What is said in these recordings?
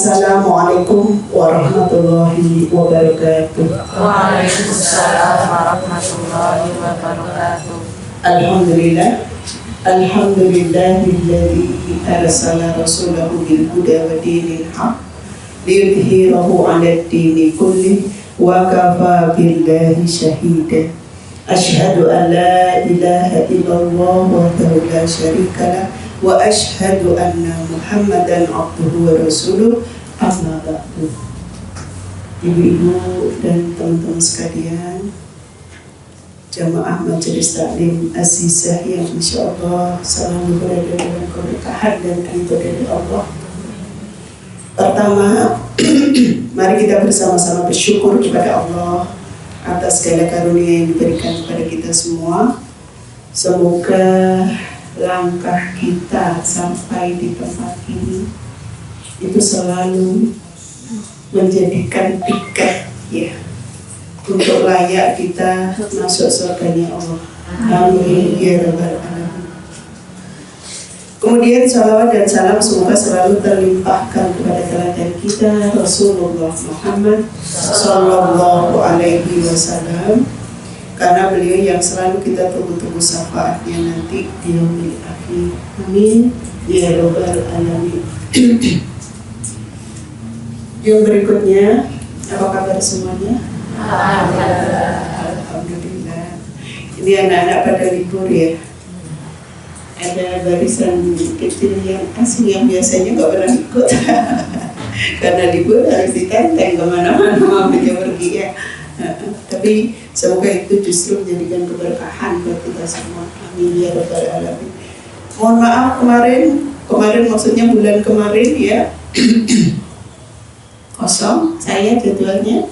Assalamualaikum warahmatullahi wabarakatuh. Waalaikumsalam warahmatullahi wabarakatuh. Alhamdulillah. Alhamdulillahilladzi arsala rasulahu bil huda wa dinil haq liyudhhirahu 'alad dini kullih wa kafa billahi shahida. Asyhadu an la ilaha illallah wahdahu la syarika lah wa asyhadu anna Muhammadan abduhu wa rasuluh. Amma ba'du. Ibu-ibu dan teman-teman sekalian, jamaah Majelis Taklim Azizah yang insyaallah selalu berada dalam keberkahan dan ridho dari Allah. Pertama, mari kita bersama-sama bersyukur kepada Allah atas segala karunia yang diberikan kepada kita semua. Semoga langkah kita sampai di tempat ini itu selalu menjadikan tiket ya untuk layak kita masuk surganya Allah. Amin ya rabbal alamin. Kemudian salawat dan salam semoga selalu terlimpahkan kepada teladan kita Rasulullah Muhammad sallallahu alaihi wasallam, karena beliau yang selalu kita tunggu-tunggu syafaatnya nanti di yaumil akhir. Amin ya rabbal alamin. Yang berikutnya, apa kabar semuanya? Alhamdulillah. Ini anak-anak pada libur ya. Ada barisan kecil yang asing yang biasanya nggak pernah ikut. Karena libur harus ditenteng kemana-mana mamanya pergi ya. Tapi semoga itu justru menjadikan keberkahan buat kita semua. Amin ya rabbal alamin. Mohon maaf kemarin maksudnya bulan kemarin ya. Kosong saya jadwalnya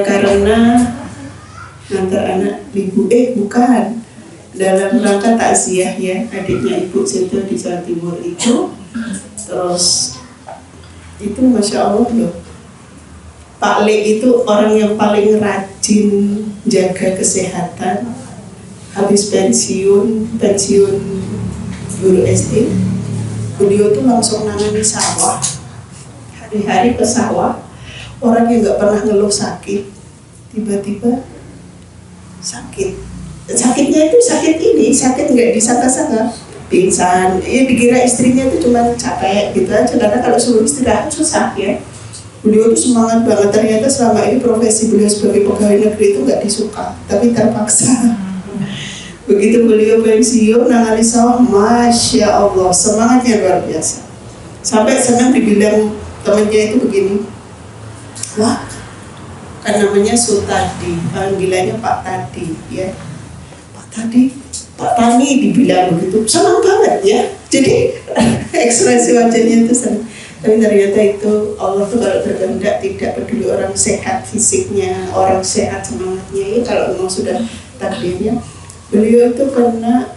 karena ngantar anak bukan dalam rangka takziah ya, adiknya Ibu Sinta di Jawa Timur itu. Terus itu Masya Allah loh, Pak Le itu orang yang paling rajin jaga kesehatan. Habis pensiun guru SD, beliau tuh langsung nangani sawah, hari-hari ke sawah. Orang yang nggak pernah ngeluh sakit, tiba-tiba sakit. Sakitnya itu sakit nggak disangka-sangka, pingsan. Dikira istrinya itu cuma capek gitu aja, karena kalau suruh istirahat susah ya. Beliau tuh semangat banget. Ternyata selama ini profesi beliau sebagai pegawai negeri itu nggak disuka, tapi terpaksa. Begitu beliau pensiun nangani sawah, Masya Allah, semangatnya luar biasa. Sampai senang dibilang temannya itu begini, wah, kan namanya Sutadi, panggilannya Pak Tadi ya. Pak Tani dibilang begitu, senang banget ya. Jadi ekspresi wajahnya itu senang. Tapi ternyata itu Allah tuh kalau berkehendak tidak peduli orang sehat fisiknya, orang sehat semangatnya ya. Kalau memang sudah takdirnya. Beliau itu kena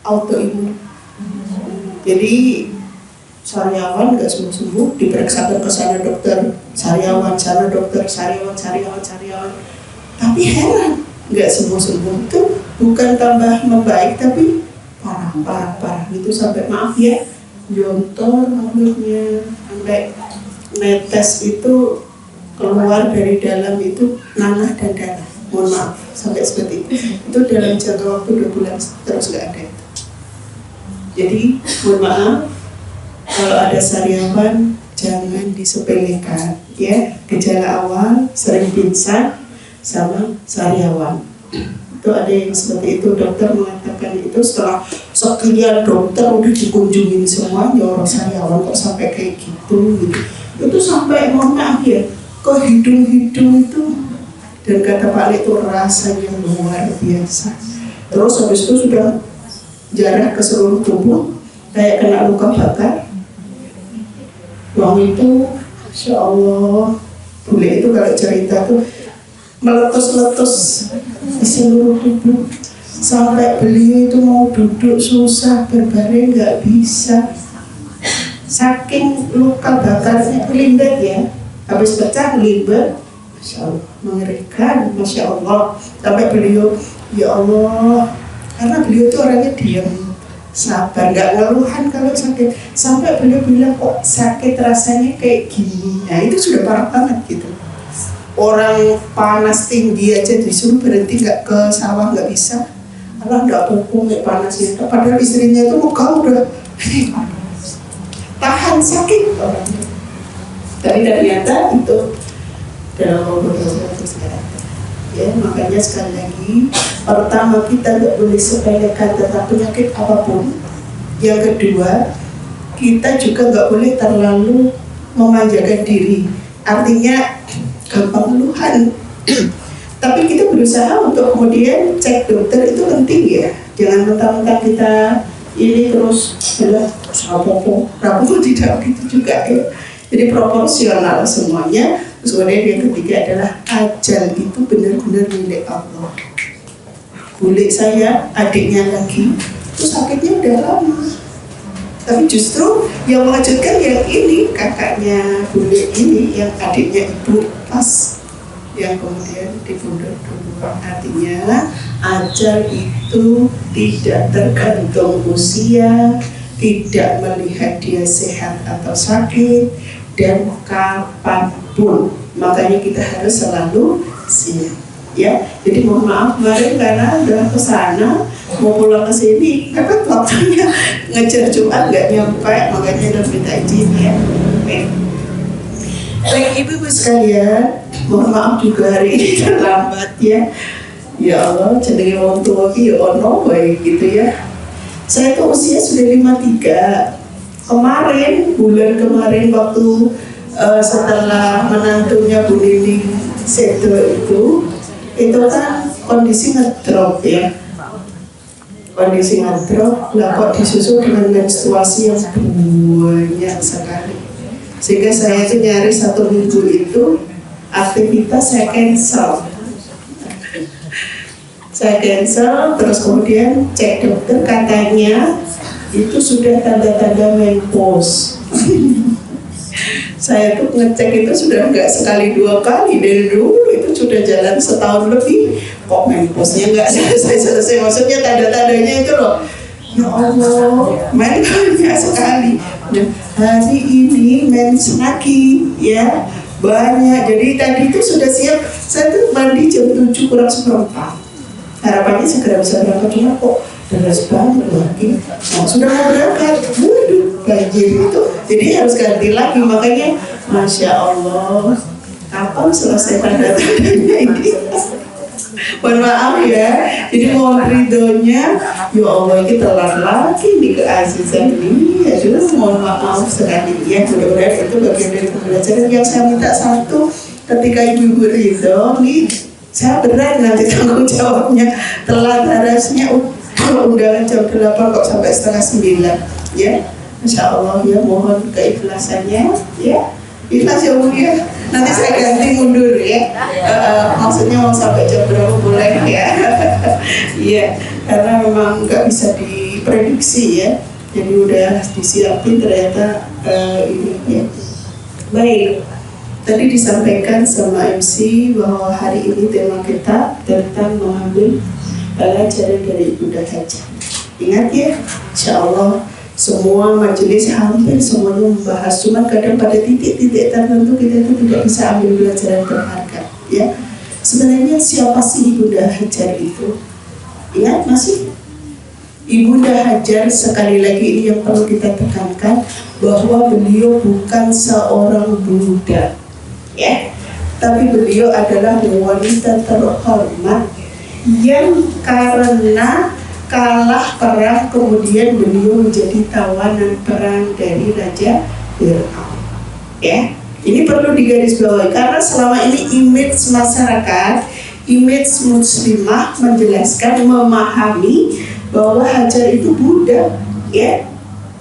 autoimun. Jadi sariawan nggak sembuh-sembuh, diperiksakan ke sana dokter sariawan, sana dokter sariawan. Tapi heran, nggak sembuh-sembuh. Itu bukan tambah membaik, tapi parah gitu, sampai maaf ya, jontor mulutnya, sampai netes itu keluar dari dalam itu nanah dan darah. Mohon maaf, sampai seperti itu. Itu dalam jangka waktu 2 bulan terus nggak ada itu. Jadi mohon maaf, kalau ada sariawan jangan disepelekan ya. Gejala awal sering pingsan sama sariawan. Itu ada yang seperti itu. Dokter mengatakan itu setelah sekian dokter udah dikunjungin semuanya, orang sariawan kok sampai kayak gitu. Itu sampai mohon maaf ya, ke hidung itu. Dan kata Pak Le itu rasanya luar biasa. Terus habis itu sudah jarah ke seluruh tubuh, kayak kena luka bakar. Wang itu, Masya Allah, bule itu kalau cerita tuh meletus-letus di seluruh tubuh. Sampai beliau itu mau duduk susah, berbaring nggak bisa. Saking luka bakarnya, limbet ya, habis pecah limbet. Masya Allah, mengerikan, Masya Allah. Sampai beliau, ya Allah, karena beliau itu orangnya diam, sabar, nggak ngeluhan kalau sakit. Sampai beliau bilang kok sakit rasanya kayak gini. Nah itu sudah parah banget gitu. Orang panas tinggi aja disuruh berhenti nggak ke sawah nggak bisa. Allah nggak pupung kayak panasnya. Padahal istrinya itu muka udah tahan sakit orang. Tapi ternyata itu dalam beberapa kesehatan. Ya, makanya sekali lagi, pertama kita nggak boleh sepelekan tentang penyakit apapun. Yang kedua, kita juga nggak boleh terlalu memanjakan diri. Artinya gampang ngeluhan. Tapi kita berusaha untuk kemudian cek dokter itu penting ya. Jangan mentang-mentang kita ini terus sudah rapopo tidak gitu juga ya. Jadi proporsional semuanya. Terus kemudian yang ketiga adalah ajal itu benar-benar milik Allah. Bule saya, adiknya lagi, itu sakitnya udah lama. Tapi justru yang mengejutkan yang ini, kakaknya bule ini, yang adiknya ibu pas, yang kemudian dibunuh duluan. Artinya ajal itu tidak tergantung usia, tidak melihat dia sehat atau sakit, dan kapanpun. Makanya kita harus selalu siap ya. Jadi mohon maaf kemarin karena udah kesana mau pulang ke sini karena waktunya ngejar Jumat nggak nyampe, makanya udah minta izin ya. Baik ibu-ibu sekalian, mohon maaf juga hari ini terlambat ya. Ya Allah, jenenge wong tua ki ya ono baik gitu ya. Saya tuh usia sudah 53. Kemarin, bulan kemarin waktu setelah menantunya Bu Lili sedo itu kan kondisi ngedrop ya. Kondisi ngedrop, lah kok disusul dengan menstruasi yang banyak sekali. Sehingga saya itu nyari 1 minggu itu aktivitas saya cancel. Saya cancel, terus kemudian cek dokter katanya itu sudah tanda-tanda menopause. Saya tuh ngecek itu sudah nggak sekali 2 kali, dari dulu itu sudah jalan setahun lebih, kok menopause-nya nggak selesai. Maksudnya tanda-tandanya itu loh, ya Allah, banyak sekali. Nah, hari ini mens lagi ya, banyak. Jadi tadi itu sudah siap, saya tuh mandi jam 7 kurang seperempat. Harapannya segera bisa berangkat, cuma kok deras banget lagi. Nah, sudah mau berangkat, waduh, banjir itu. Jadi harus ganti lagi, makanya Masya Allah, kapan selesai tanda-tandanya ini? Mohon maaf ya, jadi mohon ridhonya. Ya Allah, ini telat lagi nih keazizan ini. Ya sudah, mohon maaf sekali ya. Mudah-mudahan itu bagian dari pembelajaran yang saya minta satu. Ketika ibu-ibu ridho nih, saya berat nanti tanggung jawabnya. Telat harusnya undangan jam 8 kok sampai setengah 9 ya. Masya Allah ya, mohon keikhlasannya ya. Ikhlas ya Bu ya. Nanti saya ganti mundur ya. Maksudnya mau sampai jam berapa boleh ya. Iya, karena memang nggak bisa diprediksi ya. Jadi udah disiapin ternyata ini ya. Baik. Tadi disampaikan sama MC bahwa hari ini tema kita tentang mengambil pelajaran dari Ibunda Hajar. Ingat ya, insya Allah semua majelis hampir semuanya membahas, cuman kadang pada titik-titik tertentu kita itu tidak bisa ambil pelajaran berharga. Ya, sebenarnya siapa sih Ibunda Hajar itu? Ingat masih? Ibunda Hajar sekali lagi ini yang perlu kita tekankan bahwa beliau bukan seorang budak. Ya, tapi beliau adalah wanita terhormat yang karena kalah perang kemudian beliau menjadi tawanan perang dari Raja Fir'aun. Ya, ini perlu digarisbawahi karena selama ini image masyarakat, image muslimah menjelaskan, memahami bahwa Hajar itu budak, ya,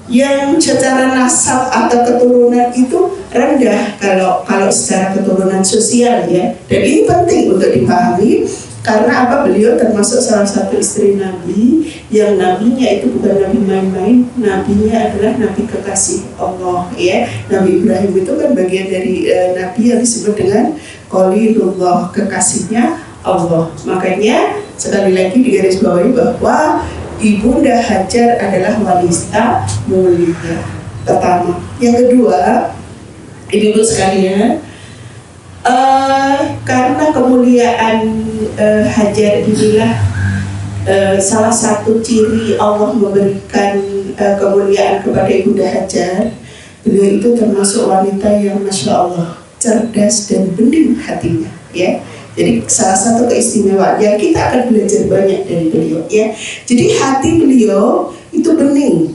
yang secara nasab atau keturunan itu rendah kalau secara keturunan sosial ya. Dan ini penting untuk dipahami karena apa, beliau termasuk salah satu istri Nabi yang nabinya itu bukan nabi main-main, nabinya adalah nabi kekasih Allah ya. Nabi Ibrahim itu kan bagian dari nabi yang disebut dengan Khalilullah, kekasihnya Allah. Makanya sekali lagi digarisbawahi bahwa Ibunda Hajar adalah wanita mulia pertama. Yang kedua, ibu-ibu sekalian, karena kemuliaan Hajar inilah salah satu ciri Allah memberikan kemuliaan kepada Ibunda Hajar. Beliau itu termasuk wanita yang Masya Allah cerdas dan bening hatinya, ya. Jadi salah satu keistimewaan yang kita akan belajar banyak dari beliau, ya. Jadi hati beliau itu bening.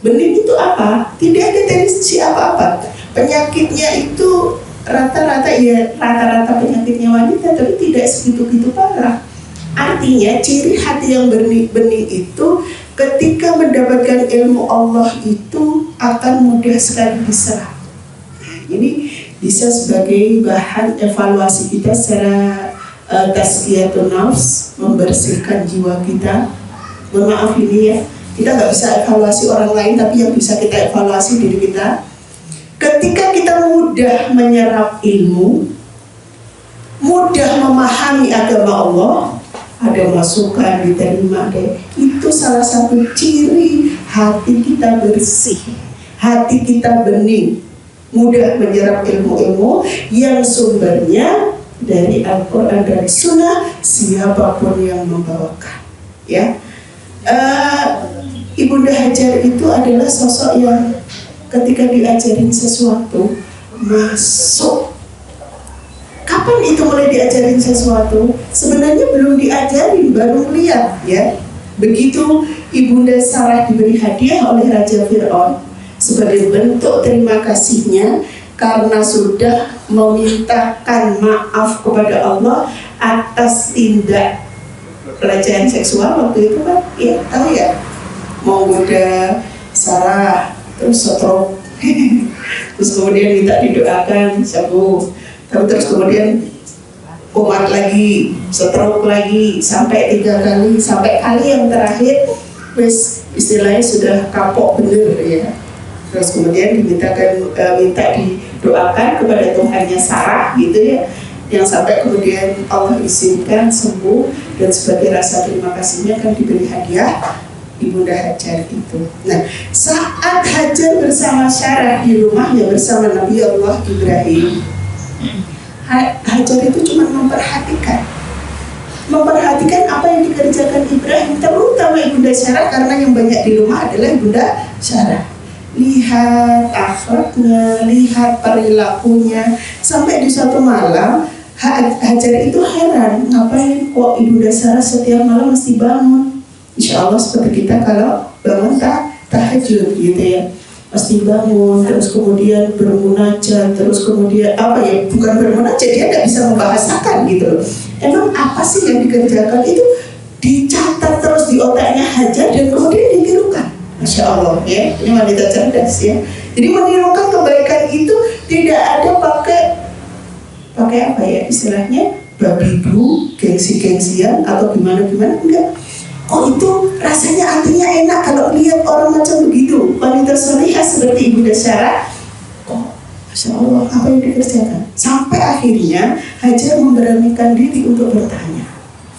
Bening itu apa? Tidak ada tendensi apa-apa. Penyakitnya itu rata-rata penyakitnya wanita, tapi tidak segitu-gitu parah. Artinya ciri hati yang bening itu ketika mendapatkan ilmu Allah itu akan mudah sekali diserap. Ini bisa sebagai bahan evaluasi kita secara tazkiyatun nafs, membersihkan jiwa kita. Mohon maaf ini ya, kita nggak bisa evaluasi orang lain, tapi yang bisa kita evaluasi diri kita. Ketika kita mudah menyerap ilmu, mudah memahami agama Allah, ada masukan diterima, itu salah satu ciri hati kita bersih, hati kita bening, mudah menyerap ilmu-ilmu yang sumbernya dari Al-Quran, dari Sunnah, siapapun yang membawakan, ya. Ibunda Hajar itu adalah sosok yang ketika diajarin sesuatu masuk. Kapan itu mulai diajarin sesuatu? Sebenarnya belum diajarin, baru lihat, ya. Begitu Ibunda Sarah diberi hadiah oleh Raja Fir'aun sebagai bentuk terima kasihnya karena sudah memintakan maaf kepada Allah atas tindak pelecehan seksual waktu itu kan, ya tahu ya, mau goda Sarah terus stroke terus kemudian minta didoakan sembuh, terus kemudian kumat lagi, stroke lagi sampai 3 kali, sampai kali yang terakhir wis istilahnya sudah kapok bener, ya. Terus kemudian minta didoakan kepada Tuhannya Sarah gitu, ya, yang sampai kemudian Allah izinkan sembuh, dan sebagai rasa terima kasihnya kan diberi hadiah Ibunda Hajar itu. Nah, saat Hajar bersama Sarah di rumahnya bersama Nabi Allah Ibrahim, Hajar itu cuma memperhatikan apa yang dikerjakan Ibrahim, terutama Ibunda Sarah, karena yang banyak di rumah adalah Ibunda Sarah. Lihat akhlaknya, lihat perilakunya, sampai di suatu malam Hajar itu heran, ngapain kok Ibunda Sarah setiap malam mesti bangun. Insya Allah seperti kita kalau bangun tahajud gitu, ya, pasti bangun, terus kemudian bermunajat, terus kemudian bukan bermunajat, dia nggak bisa membahasakan gitu loh. Emang apa sih yang dikerjakan itu dicatat terus di otaknya Hajar dan kemudian ditirukan. Masya Allah, ya, ini wanita cerdas, ya. Jadi menirukan kebaikan itu tidak ada pakai apa ya istilahnya, babi bu, gengsi-gengsian atau gimana-gimana, enggak. Oh, itu rasanya artinya enak kalau lihat orang macam begitu, wanita salihah seperti Ibunda Sarah. Oh, Masya Allah, apa yang dikerjakan? Sampai akhirnya Hajar memberanikan diri untuk bertanya.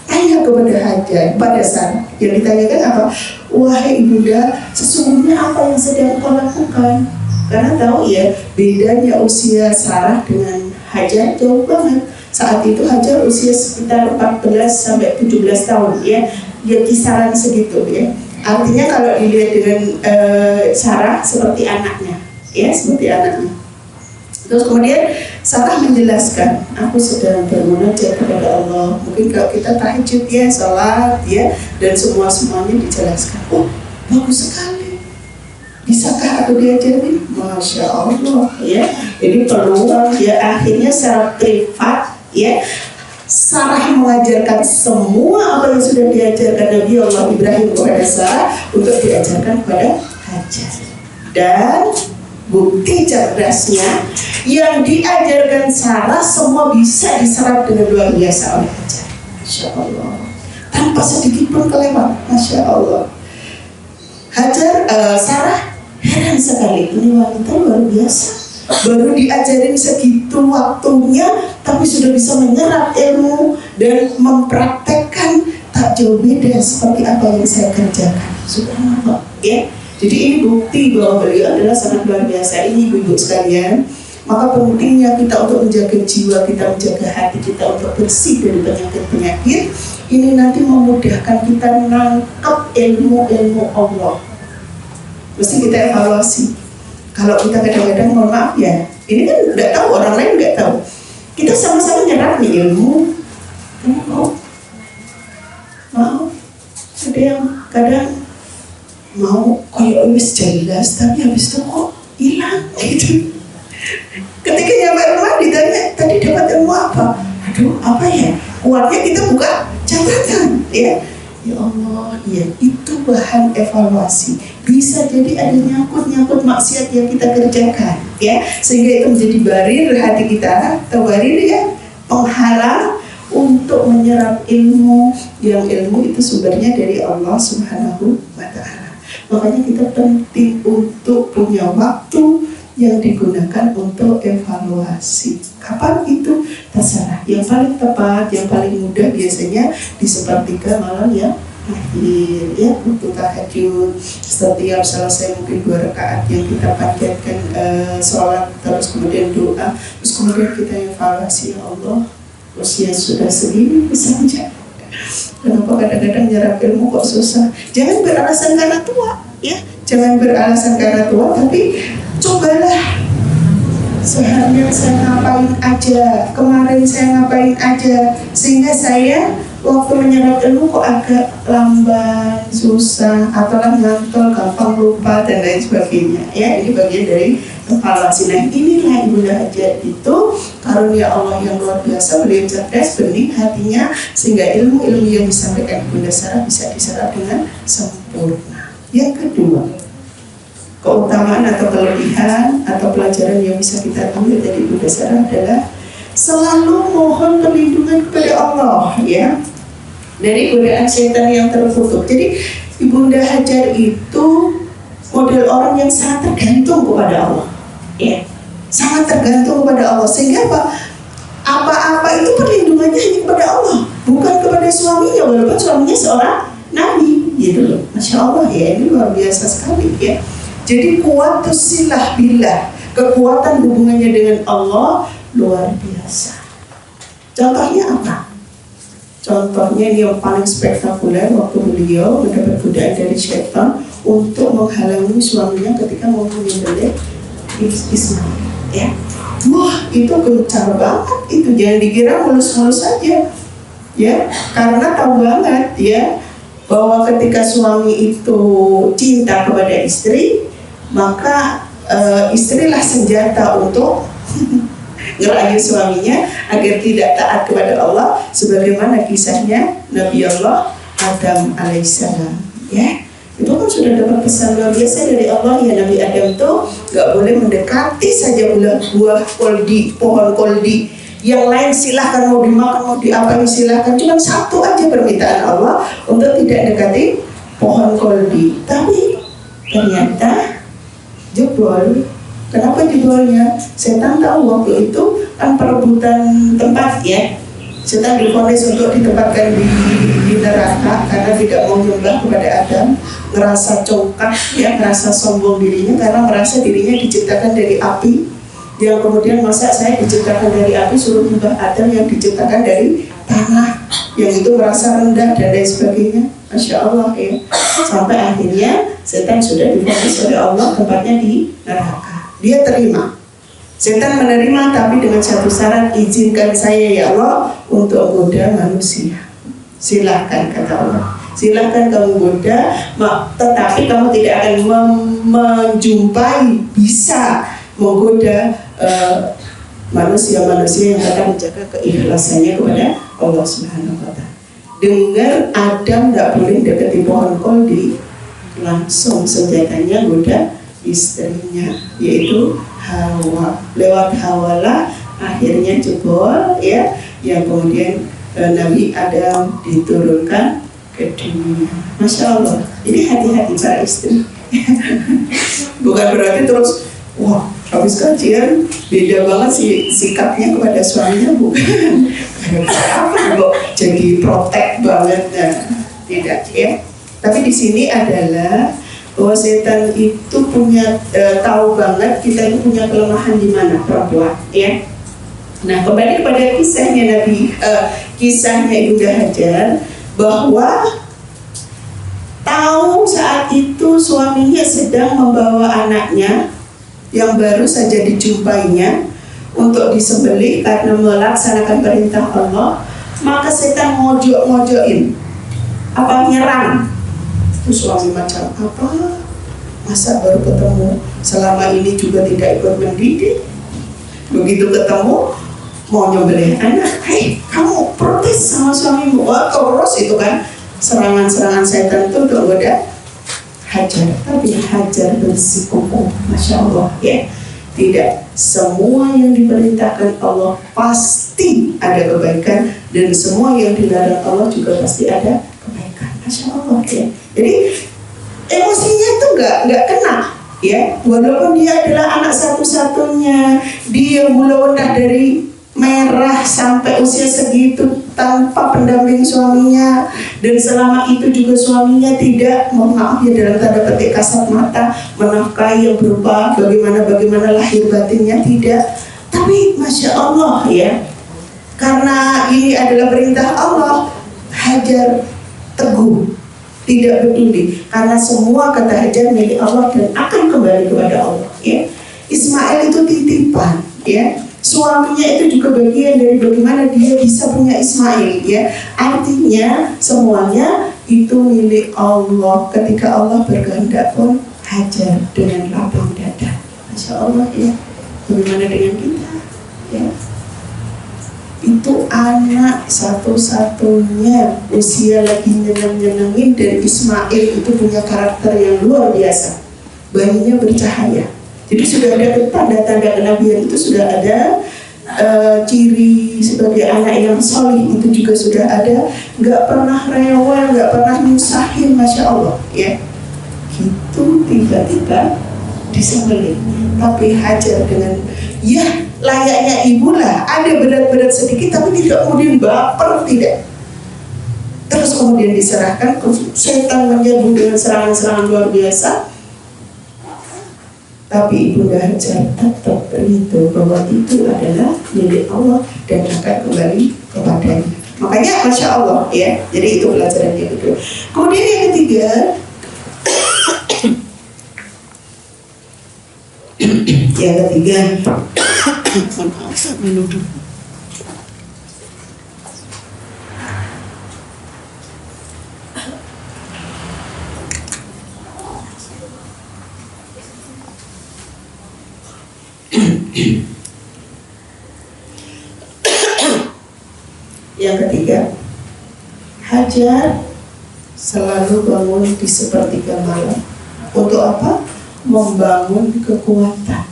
Tanya kepada Hajar, pada Sarah. Yang ditanyakan apa? Wahai Ibunda, sesungguhnya apa yang sedang kau lakukan? Karena tahu ya, bedanya usia Sarah dengan Hajar jauh banget. Saat itu Hajar usia sekitar 14 sampai 17 tahun, ya. Dia kisaran segitu, ya. Artinya kalau dilihat dengan Sarah seperti anaknya, ya, seperti anaknya. Terus kemudian Sarah menjelaskan, aku sedang bermunajat kepada Allah. Mungkin kalau kita tahajud, ya, sholat, ya, dan semuanya dijelaskan. Oh, bagus sekali. Bisakah aku diajarin? Masya Allah, ya. Ini peluang, ya. Akhirnya secara privat, ya, Sarah mengajarkan semua apa yang sudah diajarkan Nabi Allah Ibrahim kepada Sarah untuk diajarkan kepada Hajar. Dan bukti cerdasnya, yang diajarkan Sarah semua bisa diserap dengan luar biasa oleh Hajar. Masya Allah, tanpa sedikit pun kelewat. Masya Allah. Sarah heran sekali, ini wanita luar biasa. Baru diajarin segitu waktunya, tapi sudah bisa menyerap ilmu dan mempraktekkan. tak jauh beda seperti apa yang saya kerjakan. Subhanallah, ya. Jadi ini bukti bahwa beliau adalah sangat luar biasa. Ini ibu-ibu sekalian, maka pentingnya kita untuk menjaga jiwa kita, menjaga hati kita untuk bersih dari penyakit-penyakit. Ini nanti memudahkan kita menangkap ilmu-ilmu Allah. Mesti kita evaluasi. Kalau kita kadang-kadang, mohon maaf ya, ini kan nggak tahu, orang lain nggak tahu. Kita sama-sama nyerap nih ilmu. Mau, ada yang kadang mau kayak wis jelas, tapi habis itu kok hilang gitu. Ketika nyampe rumah ditanya, tadi dapat ilmu apa? Aduh, apa ya? Kuatnya kita buka catatan, ya. Ya Allah, ya itu bahan evaluasi. Bisa jadi ada nyangkut-nyangkut maksiat yang kita kerjakan, ya. Sehingga itu menjadi barir hati kita, atau barir ya, penghalang untuk menyerap ilmu, yang ilmu itu sumbernya dari Allah Subhanahu wa Ta'ala. Makanya kita penting untuk punya waktu yang digunakan untuk evaluasi. Kapan itu? Terserah. Yang paling tepat, yang paling mudah biasanya di sepertiga malam yang akhir, ya, untuk tahajud. Setiap selesai mungkin 2 rakaat yang kita panjatkan sholat, terus kemudian doa, terus kemudian kita evaluasi, ya Allah, usia sudah segini saja. Kenapa kadang-kadang nyerap ilmu kok susah? Jangan beralasan karena tua, ya. Jangan beralasan karena tua, tapi cobalah. Seharian saya ngapain aja, kemarin saya ngapain aja, sehingga saya waktu menyerap ilmu kok agak lamban, susah, atau ngantor, gampang lupa dan lain sebagainya. Ya, ini bagian dari evaluasi. Nah, inilah Ibunda Hajar itu karunia Allah yang luar biasa. Beliau cerdas, bening hatinya, sehingga ilmu-ilmu yang disampaikan Ibunda Sarah bisa diserap dengan sempurna. Yang kedua, keutamaan atau kelebihan atau pelajaran yang bisa kita ambil dari Ibunda Sarah adalah selalu mohon perlindungan kepada Allah, ya, dari godaan setan yang terkutuk. Jadi Ibunda Hajar itu model orang yang sangat tergantung kepada Allah, ya, sangat tergantung kepada Allah. Sehingga apa-apa itu perlindungannya hanya kepada Allah, bukan kepada suaminya, walaupun suaminya seorang nabi, gitu loh. Masya Allah, ya, ini luar biasa sekali, ya. Jadi kuatus silah billah, kekuatan hubungannya dengan Allah luar biasa. Contohnya apa? Contohnya yang paling spektakuler, waktu beliau mendapat godaan dari syaitan untuk menghalangi suaminya ketika mau menyembelih Ismail, ya. Wah, itu gencar banget itu. Jangan dikira mulus-mulus saja, ya, karena tahu banget, ya, bahwa ketika suami itu cinta kepada istri, maka istrilah senjata untuk ngerayu suaminya agar tidak taat kepada Allah, sebagaimana kisahnya Nabi Allah Adam alaihissalam, ya. Itu kan sudah dapat pesan luar biasa dari Allah, ya. Nabi Adam itu gak boleh mendekati saja buah koldi, pohon koldi. Yang lain silahkan, mau dimakan, mau diapain silahkan. Cuma satu aja permintaan Allah, untuk tidak dekati pohon koldi. Tapi ternyata jebol. Kenapa jebolnya? Setan tahu waktu itu kan perebutan tempat, ya. Setan divonis untuk ditempatkan di neraka karena tidak mau menyembah kepada Adam, ngerasa congkak, ya, ngerasa sombong dirinya karena merasa dirinya diciptakan dari api, yang kemudian masa saya diciptakan dari api suruh menyembah Adam yang diciptakan dari tanah, yang itu merasa rendah dan lain sebagainya. Masya Allah, ya. Sampai akhirnya setan sudah divonis oleh Allah tempatnya di neraka. Dia terima. Setan menerima, tapi dengan satu syarat, izinkan saya ya Allah untuk menggoda manusia. Silahkan, kata Allah, silahkan kamu goda, tetapi kamu tidak akan menjumpai, bisa menggoda manusia-manusia yang akan menjaga keikhlasannya kepada Allah Subhanahu wa Ta'ala. Dengar Adam tidak boleh dekati pohon koldi, langsung senjatanya goda istrinya, yaitu Hawa. Lewat Hawalah akhirnya jebol, ya, yang kemudian Nabi Adam diturunkan ke dunia. Masya Allah. Ini hati-hati para istri. Bukan berarti terus, wah, habis kajian beda banget sih sikapnya kepada suaminya, bukan. Apa kok jadi protek banget, ya. tidak ya. Tapi di sini adalah bahwa setan itu punya tahu banget kita itu punya kelemahan di mana, perempuan ya. Nah, kembali kepada kisahnya kisahnya Ibunda Hajar, bahwa tahu saat itu suaminya sedang membawa anaknya yang baru saja dijumpainya untuk disembelih karena melaksanakan perintah Allah, maka setan ngojok-ngojokin, nyerang. Itu suami macam apa? Masa baru ketemu, selama ini juga tidak ikut mendidik, begitu ketemu mau nyembelih anak, kamu protes sama suamimu. Terus itu kan serangan-serangan setan itu tergoda Hajar. Tapi Hajar bersikukuh, Masya Allah ya. Tidak semua yang diperintahkan Allah pasti ada kebaikan, dan semua yang dilarang Allah juga pasti ada kebaikan. Masya Allah ya. Jadi emosinya itu nggak kena ya, walaupun dia adalah anak satu-satunya, dia mulai dari merah sampai usia segitu tanpa pendamping suaminya, dan selama itu juga suaminya tidak, mohon maaf ya dalam tanda petik kasat mata, menafkahi yang berupa bagaimana lahir batinnya, tidak. Tapi Masya Allah ya, karena ini adalah perintah Allah, Hajar teguh, tidak peduli, karena semua kata Hajar milik Allah dan akan kembali kepada Allah ya. Ismail itu titipan ya, suaminya itu juga bagian dari bagaimana dia bisa punya Ismail ya. Artinya semuanya itu milik Allah. Ketika Allah berkehendak pun Hajar dengan lapang dada. Masya Allah ya. Bagaimana dengan kita ya? Itu anak satu-satunya, usia lagi nyeneng-nyenengin, dan Ismail itu punya karakter yang luar biasa. Bayinya bercahaya. Jadi sudah ada tanda-tanda kenabian, itu sudah ada ciri sebagai anak yang solih itu juga sudah ada. Nggak pernah rewel, nggak pernah nyusahin, Masya Allah ya. Gitu tiba-tiba disembelih. Tapi Hajar dengan ya layaknya ibu lah, ada berat-berat sedikit tapi tidak kemudian baper, tidak. Terus kemudian diserahkan ke setan, menyerbu dengan serangan-serangan luar biasa. Tapi Ibunda Hajar tetap beritahu bahwa itu adalah milik Allah dan akan kembali kepadanya. Makanya Masya Allah ya. Jadi itu pelajaran yang kedua. Kemudian yang ketiga, minum dulu. Yang ketiga, Hajar selalu bangun di sepertiga malam. Untuk apa? Membangun kekuatan.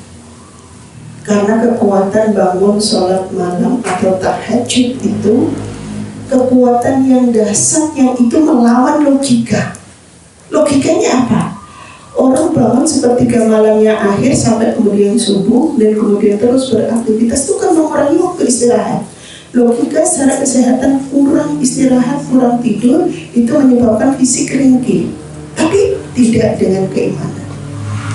Karena kekuatan bangun sholat malam atau tahajud itu kekuatan yang dahsyat, yang itu melawan logika. Logikanya apa? Orang bangun sepertiga malamnya akhir sampai kemudian subuh dan kemudian terus beraktivitas, itu kan mengurangi waktu istirahat. Logika secara kesehatan, kurang istirahat, kurang tidur, itu menyebabkan fisik ringkih. Tapi tidak dengan keimanan.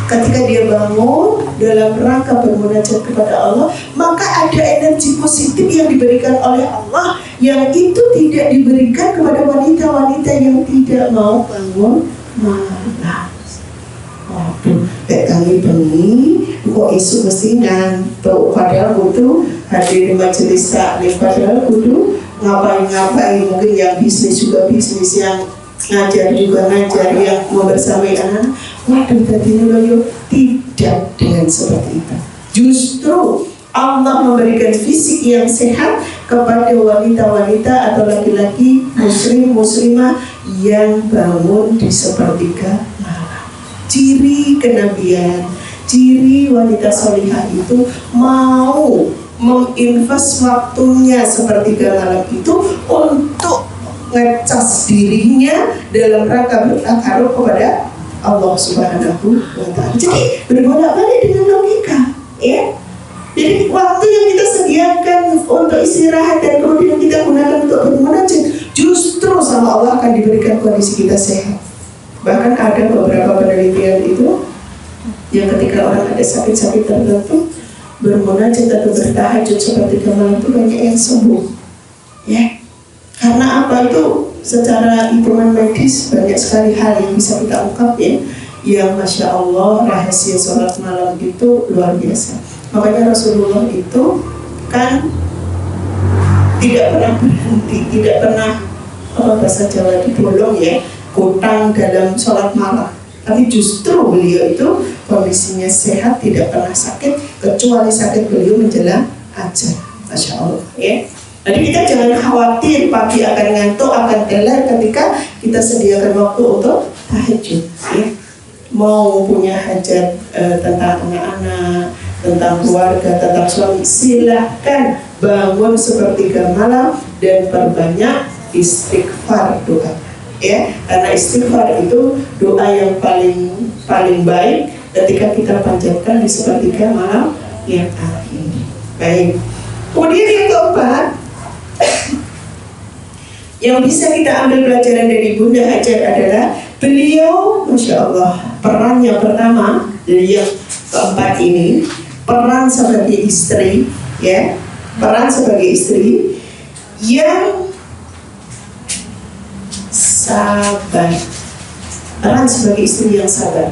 Ketika dia bangun dalam rangka bermunajat kepada Allah, maka ada energi positif yang diberikan oleh Allah, yang itu tidak diberikan kepada wanita-wanita yang tidak mau bangun malam. Waduh, kami bengi, kok isu mesti ngantuk, padahal butuh hadir di majelis taklim, padahal butuh ngapain-ngapain, mungkin yang bisnis juga bisnis, yang ngajar juga ngajar, yang mau bersamai anak. Waduh, tadi loyo tidak dengan seperti itu. Justru Allah memberikan fisik yang sehat kepada wanita-wanita atau laki-laki muslim-muslimah yang bangun di sepertiga malam. Ciri kenabian, ciri wanita solihah itu mau menginvest waktunya sepertiga malam itu untuk ngecas dirinya dalam rangka bertakarub kepada Allah Subhanahu wa Ta'ala. Jadi berbolak-balik dengan logika ya. Jadi waktu yang kita sediakan untuk istirahat dan kemudian kita gunakan untuk bermunajat, justru sama Allah akan akan diberikan kondisi kita sehat. Bahkan ada beberapa penelitian itu yang ketika orang ada sakit-sakit tertentu bermunajat atau bertahajud sepertiga malam itu banyak yang sembuh, ya. Karena apa? Itu secara hitungan medis banyak sekali hal yang bisa kita ungkap, ya, yang Masya Allah rahasia sholat malam itu luar biasa. Makanya Rasulullah itu kan tidak pernah berhenti, tidak pernah bahasa Jawa dibolong, ya, kutang dalam sholat malam. Tapi justru beliau itu kondisinya sehat, tidak pernah sakit, kecuali sakit beliau menjelang hajat. Masya Allah, ya. Jadi kita jangan khawatir pagi akan ngantuk, akan teler ketika kita sediakan waktu untuk tahajud, ya. Mau punya hajat tentang anak-anak, tentang keluarga, tentang suami, silahkan bangun sepertiga malam dan perbanyak istighfar doa, ya. Karena istighfar itu doa yang paling baik ketika kita panjatkan di sepertiga malam yang akhir. Baik. Kemudian yang keempat, yang bisa kita ambil pelajaran dari Bunda Hajar adalah beliau, Masya Allah, peran yang pertama dari yang keempat ini, peran sebagai istri, ya, peran sebagai istri yang sabar, peran sebagai istri yang sabar.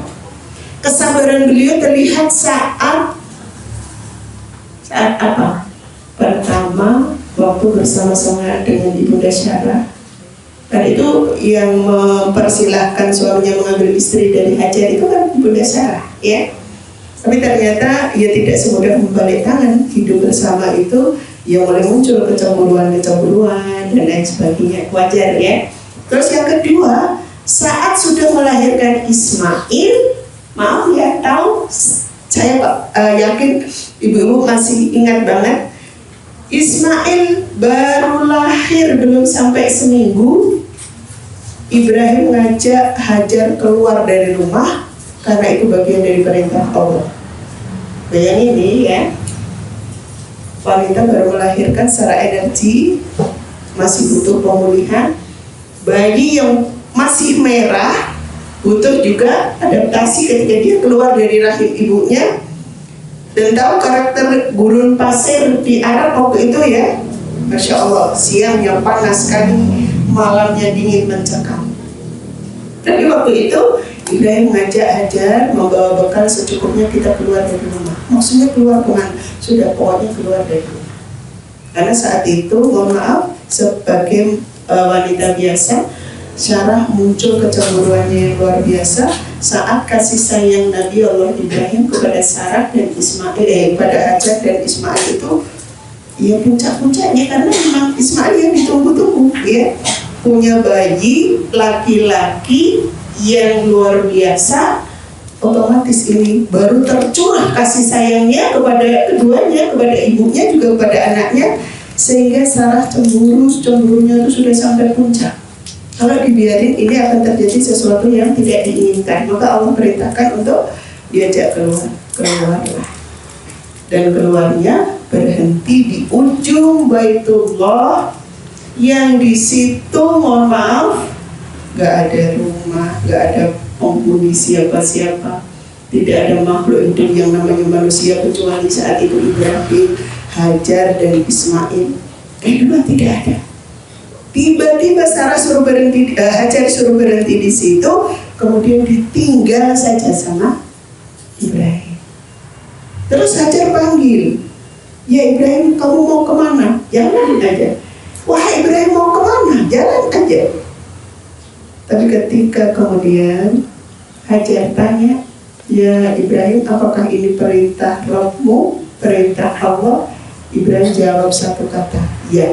Kesabaran beliau terlihat saat apa? Pertama, waktu bersama-sama dengan Ibunda Syarah. Dan itu yang mempersilahkan suaminya mengambil istri dari Hajar itu kan Ibunda Syarah, ya. Tapi ternyata ia tidak semudah membalik tangan. Hidup bersama itu ya mulai muncul kecemburuan dan lain sebagainya. Wajar, ya. Terus yang kedua, saat sudah melahirkan Ismail, maaf ya, tahu saya yakin ibu-ibu masih ingat banget, Ismail baru lahir belum sampai seminggu, Ibrahim ngajak Hajar keluar dari rumah karena itu bagian dari perintah Allah. Bayangin nih, ya, wanita baru melahirkan secara energi masih butuh pemulihan, bayi yang masih merah butuh juga adaptasi ketika dia keluar dari rahim ibunya. Dan tahu karakter gurun pasir di Arab waktu itu, ya, Masya Allah, siangnya panas sekali, malamnya dingin mencekam. Tapi waktu itu Ibrahim mengajak Hajar membawa bekal secukupnya kita keluar dari rumah. Maksudnya keluar kemana? Sudah pokoknya keluar dari rumah. Karena saat itu, mohon maaf, sebagai wanita biasa, Syarah muncul kecemburuannya yang luar biasa saat kasih sayang Nabi Allah Ibrahim kepada Sarah dan Ismail, kepada Hajar dan Ismail itu ya puncak-puncaknya, karena memang Ismail yang ditunggu-tunggu, ya, punya bayi laki-laki yang luar biasa. Otomatis ini baru tercurah kasih sayangnya kepada keduanya, kepada ibunya juga kepada anaknya, sehingga Sarah cemburunya itu sudah sampai puncak. Kalau dibiarin ini akan terjadi sesuatu yang tidak diinginkan, maka Allah perintahkan untuk diajak keluarlah. Dan keluarnya berhenti di ujung Baitullah yang di situ, mohon maaf, gak ada rumah, gak ada penghuni siapa-siapa, tidak ada makhluk hidup yang namanya manusia kecuali saat itu Ibrahim, Hajar dan Ismail. Kedua tidak ada. Tiba-tiba Sarah suruh berhenti, Hajar suruh berhenti di situ, kemudian ditinggal saja sama Ibrahim. Terus Hajar panggil, ya Ibrahim, kamu mau kemana? Jalan aja. Wah Ibrahim, mau kemana? Jalan aja. Tapi ketika kemudian Hajar tanya, ya Ibrahim, apakah ini perintah Rabbmu, perintah Allah? Ibrahim jawab satu kata, ya.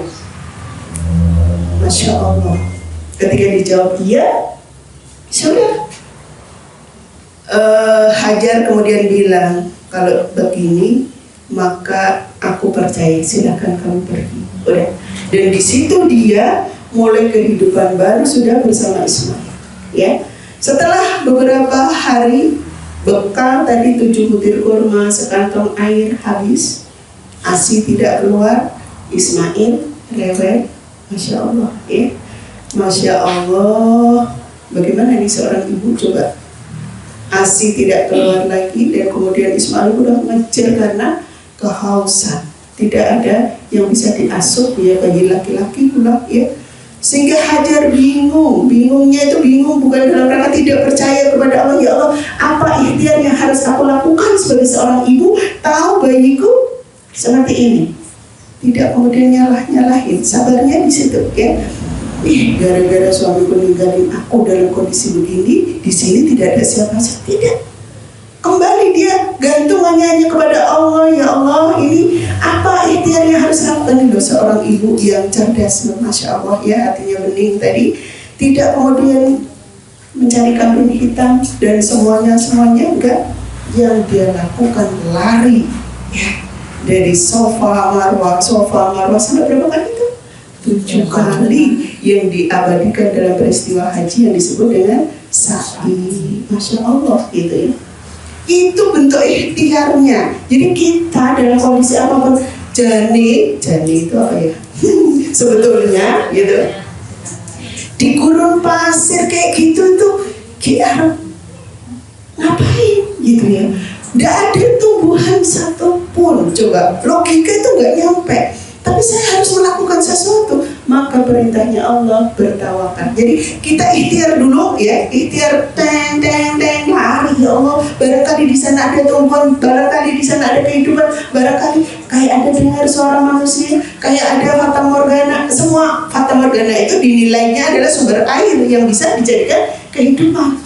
Masya Allah. Ketika dijawab iya, sudah. Hajar kemudian bilang, kalau begini maka aku percaya, silakan kamu pergi. Udah. Dan di situ dia mulai kehidupan baru sudah bersama Ismail. Ya. Setelah beberapa hari, bekal tadi 7 butir kurma, sekantong air habis, ASI tidak keluar, Ismail rewel. Masya Allah, ya. Masya Allah, bagaimana nih seorang ibu coba? ASI tidak keluar lagi dan kemudian Ismail udah ngejar karena kehausan. Tidak ada yang bisa diasuh ya bagi laki-laki pula ya. Sehingga Hajar bingungnya itu bingung bukan dalam rangka tidak percaya kepada Allah. Ya Allah, apa ikhtiar yang harus aku lakukan sebagai seorang ibu? Tahu bayiku seperti ini. Tidak kemudian nyalahin, sabarnya di situ ya. Gara-gara suamiku ninggalin aku dalam kondisi begini, di sini tidak ada siapa-siapa. Tidak. Kembali dia gantungannya hanya kepada Allah. Ya Allah, ini apa ikhtiar yang harus lakukan? Ini seorang ibu yang cerdas, Masya Allah ya, hatinya bening tadi. Tidak kemudian mencari kambing hitam dan semuanya enggak. Yang dia lakukan lari ya, dari sofa marwah sampai berapa kali itu? 7 kali yang diabadikan dalam peristiwa haji yang disebut dengan sa'i. Masya Allah gitu ya. Itu bentuk ikhtiarnya. Jadi kita dalam kondisi apapun, jani itu apa ya? Sebetulnya gitu. Di gurun pasir kayak gitu itu kita ngapain gitu ya? Nggak ada tumbuhan satupun. Coba logika itu nggak nyampe. Tapi saya harus melakukan sesuatu. Maka perintahnya Allah bertawakal. Jadi kita ikhtiar dulu ya, ikhtiar teng lari ya Allah. Barangkali di sana ada tumbuhan, barangkali di sana ada kehidupan, barangkali kayak ada dengar suara manusia, kayak ada fata morgana. Semua fata morgana itu dinilainya adalah sumber air yang bisa dijadikan kehidupan.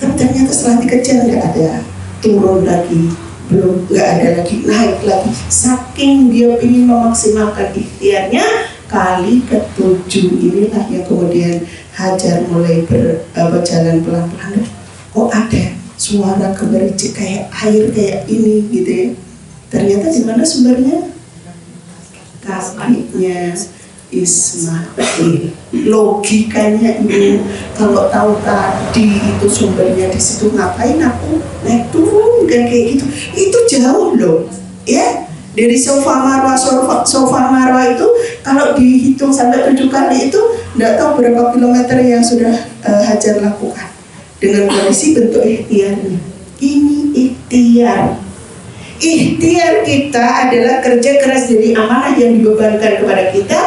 Tapi ternyata setelah dikejar nggak ada, turun lagi. Belum, nggak ada lagi, naik lagi. Saking dia ingin memaksimalkan ikhtiarnya, kali ke-7 inilah yang kemudian Hajar mulai berjalan pelan-pelan. Kok ada suara gemericik kayak air kayak ini gitu ya? Ternyata di mana sumbernya? Kakinya Ismail. Logikanya ini, kalau tahu tadi itu sumbernya di situ, ngapain aku naik turun kan kayak gitu? Itu jauh loh ya. Dari sofa marwah itu kalau dihitung sampai 7 kali itu tidak tahu berapa kilometer yang sudah Hajar lakukan dengan kondisi bentuk ikhtiarnya. Ini ikhtiar. Ikhtiar kita adalah kerja keras dari amanah yang dibebankan kepada kita.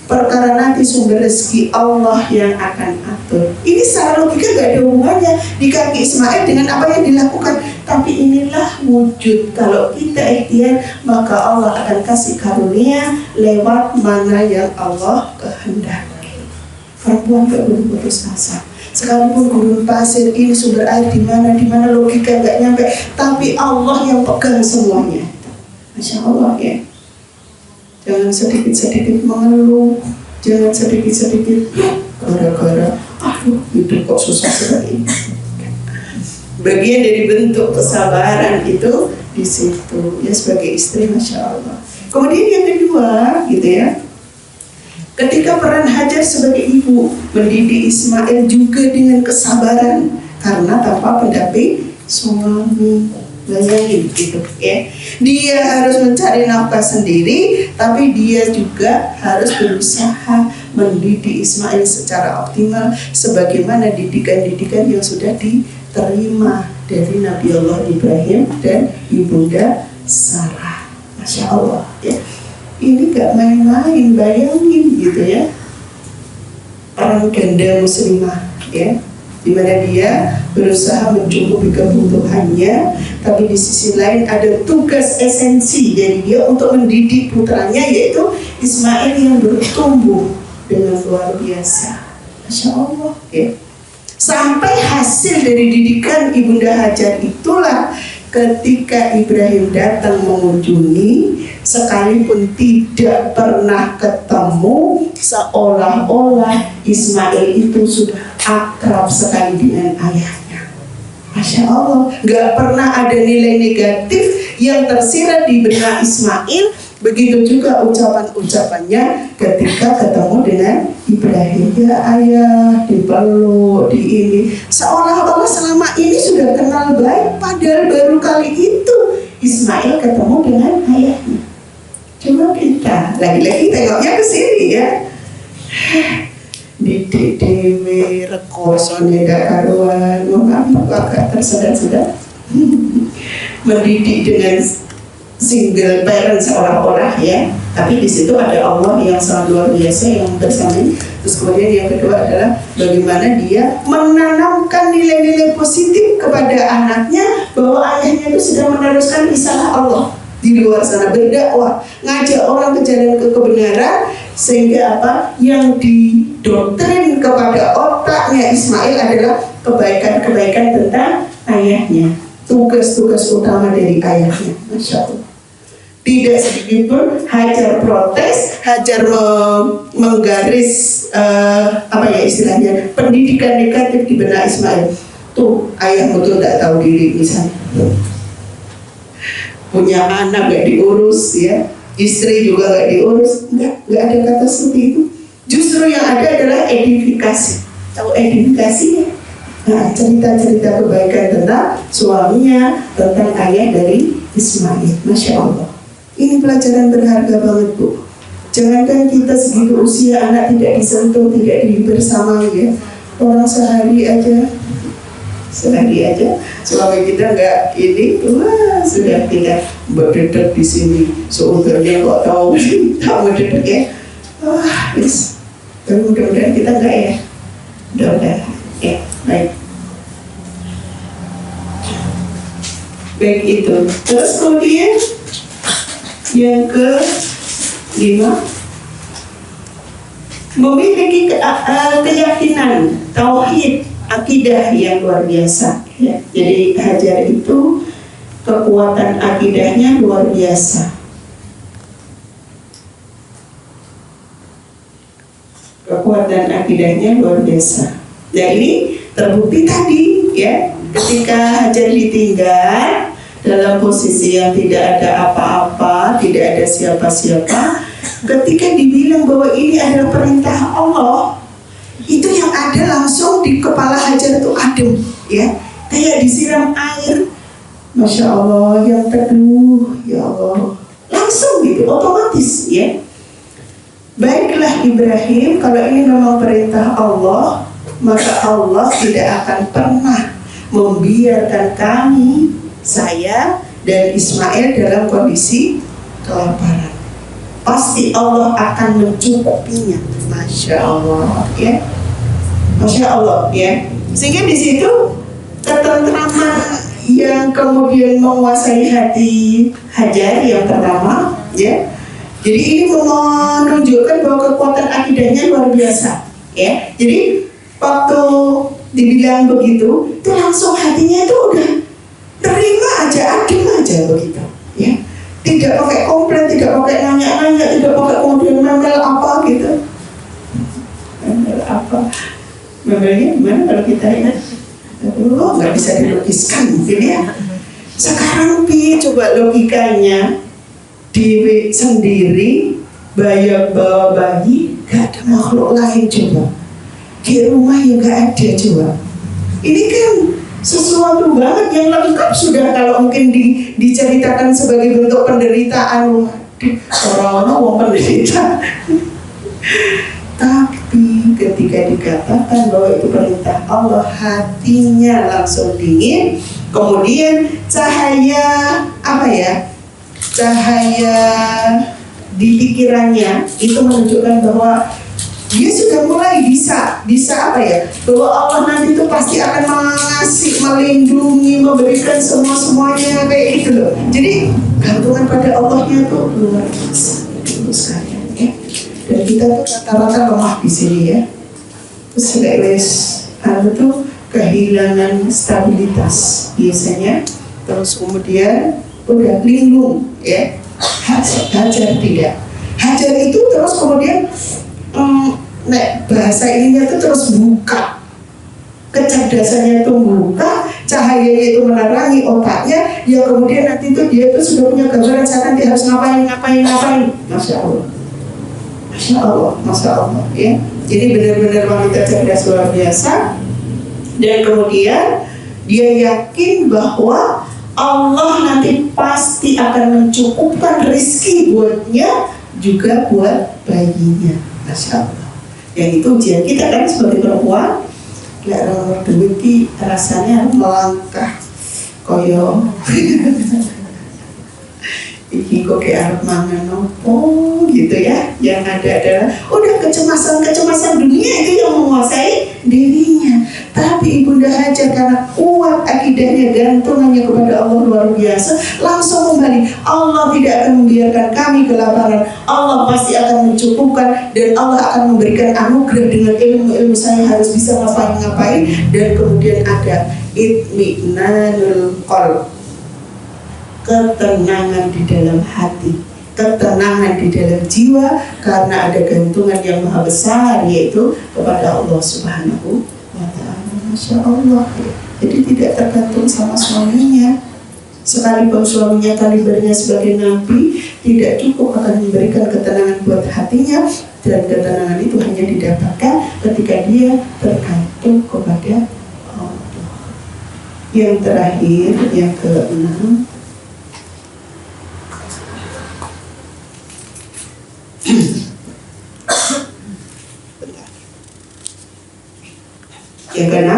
Perkara nanti sumber rezeki Allah yang akan atur. Ini secara logika gak ada hubungannya di kaki Ismail dengan apa yang dilakukan. Tapi inilah wujud. Kalau kita ikhtiar, maka Allah akan kasih karunia lewat mana yang Allah kehendaki. Perempuan gak boleh putus asa. Sekalipun gurun pasir ini sumber air di mana logika gak nyampe, tapi Allah yang pegang semuanya. Masya Allah ya. Jangan sedikit-sedikit mengeluh, jangan sedikit-sedikit gara-gara aduh hidup kok susah sekali. Bagian dari bentuk kesabaran itu di situ ya sebagai istri, Masya Allah. Kemudian yang kedua gitu ya, ketika peran Hajar sebagai ibu mendidik Ismail juga dengan kesabaran karena tanpa pendamping suami. Bayangin gitu ya, dia harus mencari nafkah sendiri, tapi dia juga harus berusaha mendidik Ismail secara optimal sebagaimana didikan-didikan yang sudah diterima dari Nabi Allah Ibrahim dan Ibunda Sarah. Masya Allah ya, ini gak main-main, bayangin gitu ya, orang ganda muslimah ya, di mana dia berusaha mencukupi kebutuhannya, tapi di sisi lain ada tugas esensi dari dia untuk mendidik putranya, yaitu Ismail yang bertumbuh dengan luar biasa. Masya Allah ya. Sampai hasil dari didikan Ibunda Hajar itulah ketika Ibrahim datang mengunjungi, sekalipun tidak pernah ketemu, seolah-olah Ismail itu sudah akrab sekali dengan ayahnya. Masya Allah, gak pernah ada nilai negatif yang tersirat di benak Ismail. Begitu juga ucapan-ucapannya ketika ketemu dengan Ibrahim. Ya ayah, dipeluk, di ini, seolah-olah selama ini sudah kenal baik, padahal baru kali itu Ismail ketemu dengan ayahnya. Cuma kita lagi-lagi tengoknya ke sini ya, didik dewe rekosone ndak karuan, mengapa agak tersedak-sedak. Mendidik dengan single parent seolah-olah ya, tapi di situ ada Allah yang sangat luar biasa yang bersama. Terus kemudian yang kedua adalah bagaimana dia menanamkan nilai-nilai positif kepada anaknya, bahwa ayahnya itu sedang meneruskan risalah Allah di luar sana, berdakwah, ngajak orang ke jalan kebenaran, sehingga apa yang didoktrin kepada otaknya Ismail adalah kebaikan-kebaikan tentang ayahnya, tugas-tugas utama dari ayahnya. Masya Allah. Tidak sedikit pun Hajar protes, Hajar menggaris apa ya istilahnya, pendidikan negatif di benak Ismail. Tuh ayahmu tuh tidak tahu diri misalnya, punya anak gak diurus ya, istri juga gak diurus, nggak ada kata seperti itu. Justru yang ada adalah edifikasi. Tahu edifikasinya? Nah, cerita-cerita kebaikan tentang suaminya, tentang ayah dari Ismail. Masya Allah. Ini pelajaran berharga banget, Bu. Jangankan kita segitu usia, anak tidak disentuh, tidak dibersamai ya. Orang sehari aja suami kita nggak ini, wah sudah kita berdedek di sini. Seudahnya kok tahu tak berdedek ya. Wah, yes. Dan mudah-mudahan kita enggak ya. Udah ya, baik. Baik itu. Terus kemudian yang ke-5, memiliki keyakinan tauhid, akidah yang luar biasa ya. Jadi Hajar itu kekuatan akidahnya luar biasa. Kekuatan akidahnya luar biasa. Nah ini terbukti tadi ya, ketika Hajar ditinggal dalam posisi yang tidak ada apa-apa, tidak ada siapa-siapa, ketika dibilang bahwa ini adalah perintah Allah, itu yang ada langsung di kepala Hajar itu adem ya, kayak disiram air. Masya Allah, yang teduh, ya Allah, langsung gitu, otomatis ya. Baiklah Ibrahim, kalau ini memang perintah Allah, maka Allah tidak akan pernah membiarkan kami, saya dan Ismail dalam kondisi kelaparan. Pasti Allah akan mencukupinya. Masya Allah ya, Masya Allah ya. Sehingga di situ ketentraman yang kemudian menguasai hati Hajar yang pertama ya. Jadi ini menunjukkan bahwa kekuatan akidahnya luar biasa ya. Jadi waktu dibilang begitu, itu langsung hatinya itu udah terima aja, adem aja begitu ya. Tidak pakai komplain, tidak pakai nanya-nanya, tidak pakai kemudian memel apa gitu. Memel apa? Memelnya gimana kalau kita ingat? Oh, nggak bisa dilukiskan mungkin ya. Sekarang coba logikanya, Dewi sendiri bawa bayi, gak ada makhluk lain coba. Di rumah yang gak ada coba. Ini kan sesuatu banget yang lengkap sudah, kalau mungkin diceritakan sebagai bentuk penderitaan orang-orang mau penderita. Tapi ketika dikatakan bahwa itu perintah Allah, hatinya langsung dingin. Kemudian cahaya apa ya? Cahaya di pikirannya itu menunjukkan bahwa dia sudah mulai bisa apa ya, bahwa Allah nanti itu pasti akan mengasih, melindungi, memberikan semuanya kayak gitu loh. Jadi gantungan pada Allahnya tuh luar biasa sekali ya. Dan kita tuh rata-rata lemah di sini ya. Terus tuh kehilangan stabilitas biasanya. Terus kemudian udah linglung ya. Hajar tidak. Hajar itu terus kemudian bahasa ininya itu terus buka, kecerdasannya itu buka, cahayanya itu menerangi otaknya, ya kemudian nanti itu dia itu sudah punya gambaran saya nanti harus ngapain. Masya Allah, Masya Allah, Masya Allah ya. Jadi benar-benar wanita cerdas luar biasa. Dan kemudian dia yakin bahwa Allah nanti pasti akan mencukupkan rezeki buatnya, juga buat bayinya. Masya Allah. Yang itu ujian kita kan sebagai perempuan. Lek nomor duit ki rasanya melangkah koyo iki kok kayak arep mangan opo gitu ya. Yang ada adalah udah kecemasan dunia itu yang menguasai dirinya. Tapi Ibunda Hajar karena kuat akidahnya, gantungannya kepada Allah luar biasa, langsung kembali. Allah tidak akan membiarkan kami kelaparan. Allah pasti akan mencukupkan dan Allah akan memberikan anugerah dengan ilmu saya harus bisa ngapain. Dan kemudian ada itminanul qalb, ketenangan di dalam hati, ketenangan di dalam jiwa karena ada gantungan yang maha besar yaitu kepada Allah Subhanahu wa ta'ala. Masya Allah. Jadi tidak tergantung sama suaminya. Sekalipun suaminya kalibernya sebagai nabi, tidak cukup akan memberikan ketenangan buat hatinya, dan ketenangan itu hanya didapatkan ketika dia tergantung kepada Allah. Yang terakhir, yang ke-6, yang ke-6,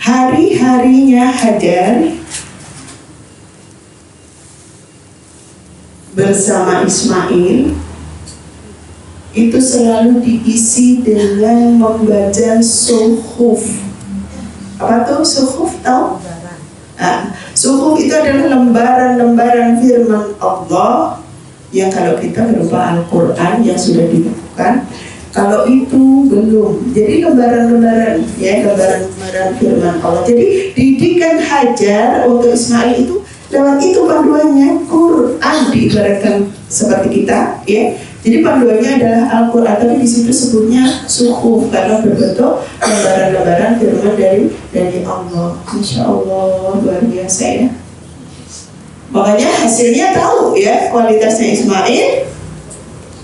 hari-harinya Hajar bersama Ismail itu selalu diisi dengan membaca suhuf. Apa tuh suhuf? Tahu? Suhuf itu adalah lembaran-lembaran firman Allah yang kalau kita berupa Al-Quran yang sudah ditentukan. Kalau itu belum, jadi lembaran-lembaran ya, lembaran-lembaran firman Allah. Jadi didikan Hajar untuk Ismail itu lewat itu panduannya, Quran diibaratkan seperti kita ya. Jadi panduannya adalah Al-Quran, tapi di situ sebutnya suhuf karena berbentuk lembaran-lembaran firman dari Allah. Masya Allah, luar biasa ya. Makanya hasilnya tahu ya kualitasnya Ismail.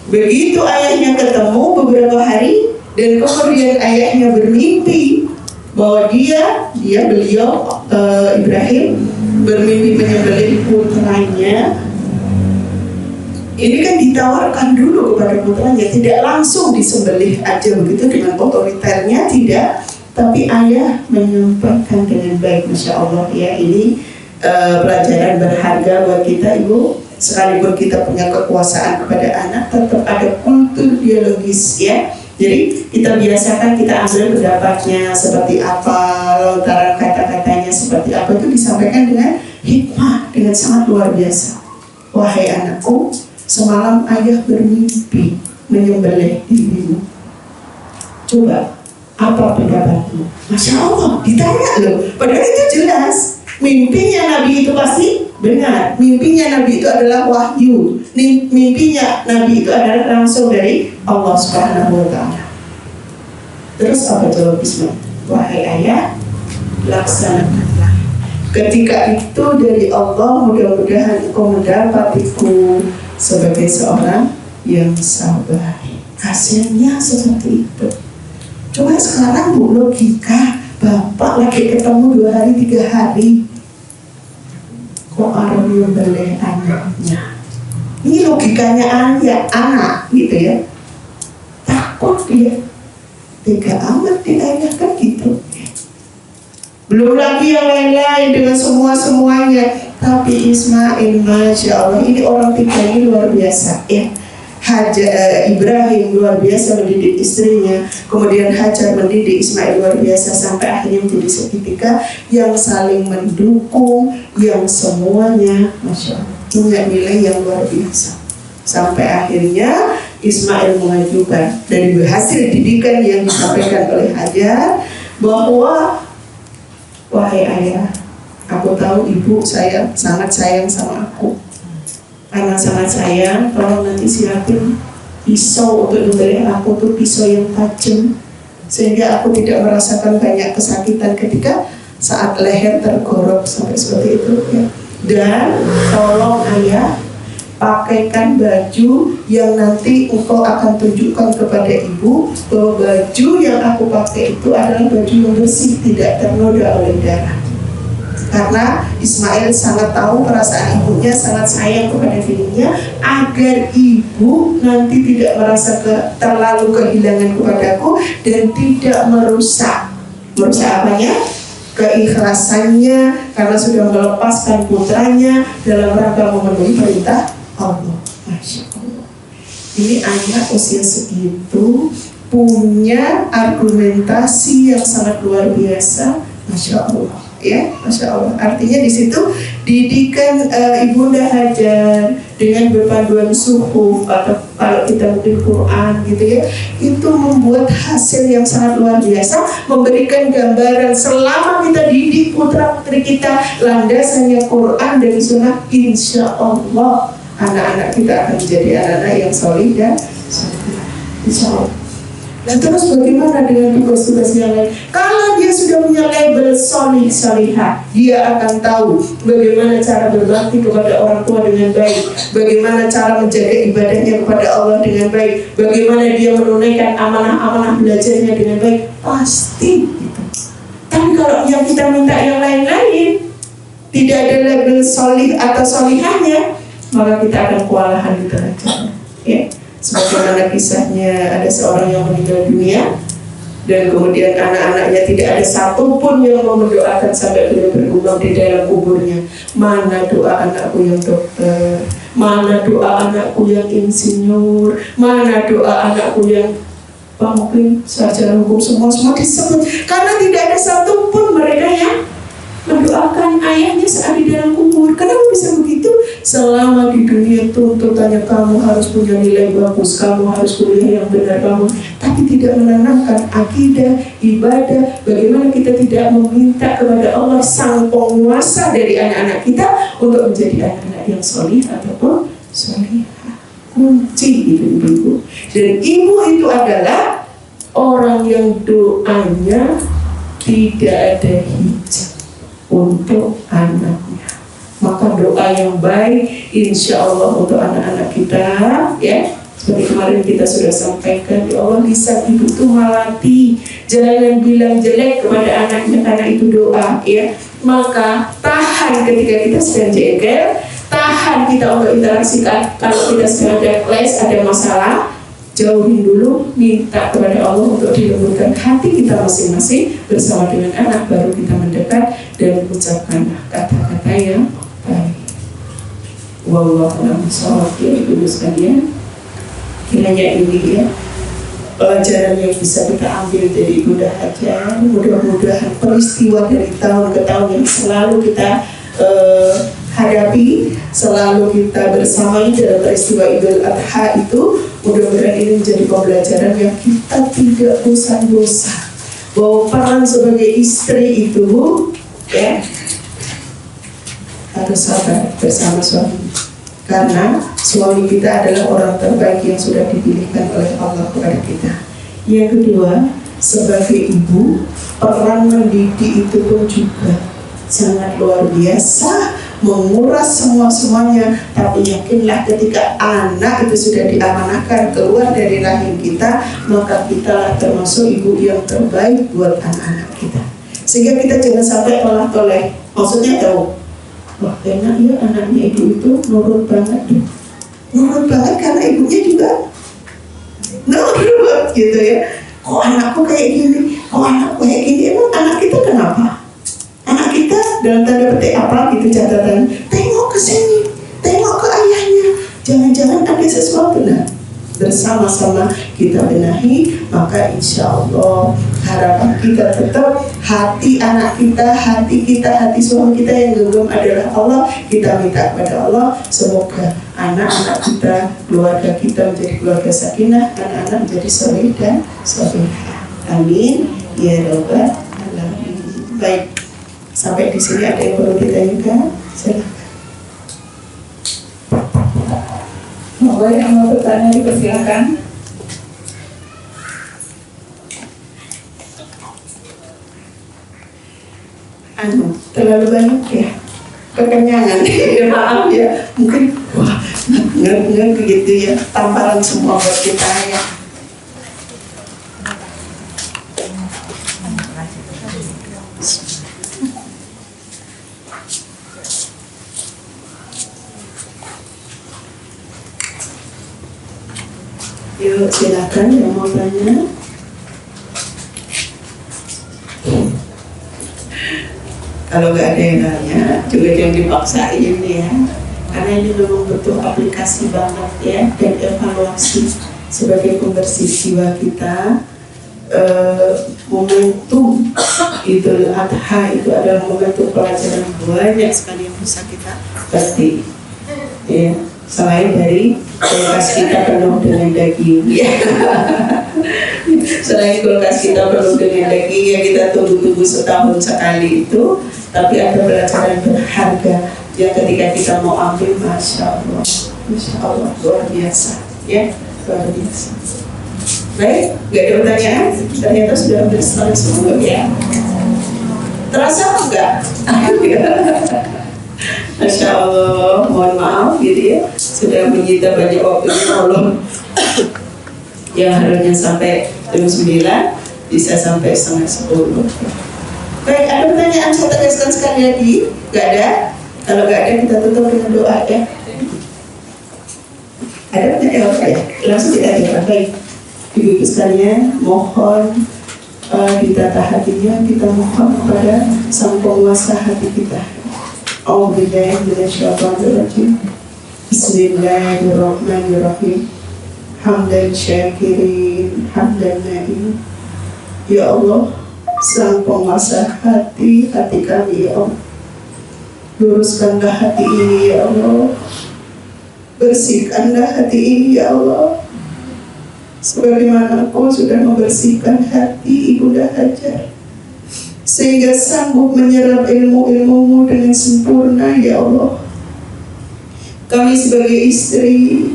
Begitu ayahnya ketemu beberapa hari dan kemudian ayahnya bermimpi bahwa beliau Ibrahim bermimpi menyembelih putranya. Ini kan ditawarkan dulu kepada putranya, tidak langsung disembelih aja begitu dengan otoriternya, tidak, tapi ayah menyampaikan dengan baik. Masya Allah ya, ini pelajaran berharga buat kita ibu. Sekalipun kita punya kekuasaan kepada anak, tetap ada kultur biologis ya. Jadi kita biasakan, kita ambil pendapatnya seperti apa, lontaran kata-katanya seperti apa, itu disampaikan dengan hikmah, dengan sangat luar biasa. Wahai anakku, semalam ayah bermimpi menyembelih dirimu. Coba, apa pendapatmu? Masya Allah, ditanya loh. Padahal itu jelas. Mimpinya Nabi itu pasti benar. Mimpinya Nabi itu adalah wahyu. Mimpinya Nabi itu adalah langsung dari Allah Subhanahu wa ta'ala. Terus apa jawab Ismail? Wahai ayah, laksanakanlah. Ketika itu dari Allah, mudah-mudahan engkau mendapatiku sebagai seorang yang sabar. Hasilnya seperti itu. Coba sekarang bu, logika bapak lagi ketemu 2 hari 3 hari, kok orang menyembelih anaknya. Ini logikanya anak gitu ya. Takut dia, tega amat dia kan gitu. Belum lagi yang lain-lain dengan semuanya. Tapi Ismail, Masya Allah, ini orang 3 ini luar biasa ya. Ibrahim luar biasa mendidik istrinya, kemudian Hajar mendidik Ismail luar biasa, sampai akhirnya menjadi seketika yang saling mendukung, yang semuanya Masya Allah punya nilai yang luar biasa. Sampai akhirnya Ismail mengajukan dari hasil didikan yang disampaikan oleh Hajar bahwa wahai ayah, aku tahu ibu saya sangat sayang sama aku. Karena sangat sayang, tolong nanti siapin pisau untuk membeli aku tuh pisau yang tajam, sehingga aku tidak merasakan banyak kesakitan ketika saat leher tergorok sampai seperti itu ya. Dan tolong ayah pakaikan baju yang nanti engkau akan tunjukkan kepada ibu bahwa baju yang aku pakai itu adalah baju yang bersih, tidak ternoda oleh darah. Karena Ismail sangat tahu perasaan ibunya, sangat sayang kepada dirinya, agar ibu nanti tidak merasa terlalu kehilangan kepadaku dan tidak merusak apanya? Keikhlasannya, karena sudah melepaskan putranya dalam rangka memenuhi perintah Allah. Masya Allah. Ini anak usia segitu punya argumentasi yang sangat luar biasa, Masya Allah. Ya, Masya Allah. Artinya di situ didikan Ibunda Hajar dengan berpanduan suhuf atau kalau kita mungkin Quran gitu ya, itu membuat hasil yang sangat luar biasa, memberikan gambaran selama kita didik putra putri kita landasannya Quran dan Sunnah, insya Allah anak-anak kita akan menjadi anak-anak yang solih dan soleh, insya Allah. Nah terus bagaimana dengan tugas-tugas yang lain? Kalau dia sudah punya label solih solihah, dia akan tahu bagaimana cara berbakti kepada orang tua dengan baik, bagaimana cara menjaga ibadahnya kepada Allah dengan baik, bagaimana dia menunaikan amanah-amanah belajarnya dengan baik, pasti gitu. Tapi kalau yang kita minta yang lain-lain, tidak ada label solih atau solihahnya, maka kita akan kewalahan di tengah jalan. Ya. Sebagaimana kisahnya ada seorang yang meninggal dunia dan kemudian anak-anaknya tidak ada satupun yang mau mendoakan sampai beliau bergumam di dalam kuburnya, mana doa anakku yang dokter, mana doa anakku yang insinyur, mana doa anakku yang mungkin sarjana hukum, semua disebut, karena tidak ada satupun mereka yang mendoakan ayahnya saat di dalam kubur. Kenapa bisa begitu? Selama di dunia tuntutannya kamu harus punya nilai bagus, kamu harus kuliah yang benar, kamu, tapi tidak menanamkan akidah, ibadah. Bagaimana kita tidak meminta kepada Allah sang penguasa dari anak-anak kita untuk menjadi anak-anak yang solih ataupun solihah. Kunci itu ibu. Dan ibu itu adalah orang yang doanya tidak ada hijab untuk anaknya. Maka doa yang baik insya Allah untuk anak-anak kita, ya, seperti kemarin kita sudah sampaikan, ya Allah, lisan ibu itu melati, jangan bilang jelek kepada anaknya karena itu doa, ya. Maka tahan ketika kita sedang jengkel, tahan kita untuk interaksikan kalau kita sedang ada kelas, ada masalah, jauhin dulu, minta kepada Allah untuk dilembutkan hati kita masing-masing bersama dengan anak, baru kita mendekat dan ucapkan kata-kata yang baik. Wallahu a'lam bishawab. Ya ibu sekalian, kiranya ini ya pelajaran yang bisa kita ambil dari Ibunda Hajar. Mudah-mudahan peristiwa dari tahun ke tahun yang selalu kita hadapi, selalu kita bersamai dalam peristiwa Idul Adha itu, mudah-mudahan ini menjadi pembelajaran yang kita tidak bosan-bosan bahwa peran sebagai istri itu, ya, harus sabar bersama suami, karena suami kita adalah orang terbaik yang sudah dipilihkan oleh Allah kepada kita. Yang kedua, sebagai ibu, peran mendidik itu pun juga sangat luar biasa, menguras semuanya. Tapi yakinlah ketika anak itu sudah diamanahkan keluar dari rahim kita, maka kita termasuk ibu yang terbaik buat anak-anak kita. Sehingga kita jangan sampai tolak-tolak. Maksudnya tahu, wah enak ya anaknya ibu itu nurut banget deh. Nurut banget karena ibunya juga nurut gitu ya. Kok anakku kayak gini, kok anakku kayak gini. Emang anak kita kenapa? Anak kita dalam tanda petik apa gitu catatan, tengok ke sini, tengok ke ayahnya, jangan-jangan ada sesuatu. Nah, bersama-sama kita benahi, maka insya Allah harapan kita tetap hati anak kita, hati suami kita yang genggam adalah Allah. Kita minta kepada Allah semoga anak-anak kita, keluarga kita menjadi keluarga sakinah, anak-anak menjadi soleh dan solehah. Amin ya rabbal alamin. Baik, sampai di sini ada yang perlu ditanyakan? Silakan. Monggo yang mau bertanya dipersilakan. Terlalu banyak ya, kekenyangan. Maaf ya, mungkin wah nggak gitu ya, tamparan semua buat kita ya. Ayo silakan yang mau tanya. Kalau nggak ada yang nanya, juga jangan dipaksain ya. Karena ini memang butuh aplikasi banget ya, dan evaluasi sebagai pembersih jiwa kita. Momentum Idul Adha itu adalah momentum pelajaran banyak sekali yang bisa kita petik ya, selain dari kulkas kita penuh dengan daging ya. Selain kulkas kita penuh dengan daging yang kita tunggu-tunggu setahun sekali itu, tapi ada pelajaran berharga yang ketika kita mau ambil, Masya Allah luar biasa ya, luar biasa. Baik, gak ada pertanyaan? Ternyata sudah hampir setengah semua ya. Terasa apa enggak? Masya Allah, mohon maaf gitu ya, sudah menyita banyak waktunya Allah. Yang harusnya sampai jam 9 bisa sampai setengah 10. Baik, ada pertanyaan saya tegaskan sekali lagi? Gak ada? Kalau gak ada kita tutup dengan doa ya. Ada pertanyaan apa ya? Langsung kita jawab. Baik, Ibu-ibu sekalian, mohon ditata hatinya, kita mohon kepada Sang Penguasa hati kita. A'udzubillahi minasyaitonirrajim. Bismillahirrahmanirrahim. Hamdan syakirin, hamdan na'im. Ya Allah, Sang Penguasa hati kami ya Allah. Luruskanlah hati ini ya Allah. Bersihkanlah hati ini ya Allah. Sebagaimana Engkau sudah membersihkan hati Ibunda Hajar, sehingga sanggup menyerap ilmu-ilmu-Mu dengan sempurna ya Allah. Kami sebagai istri,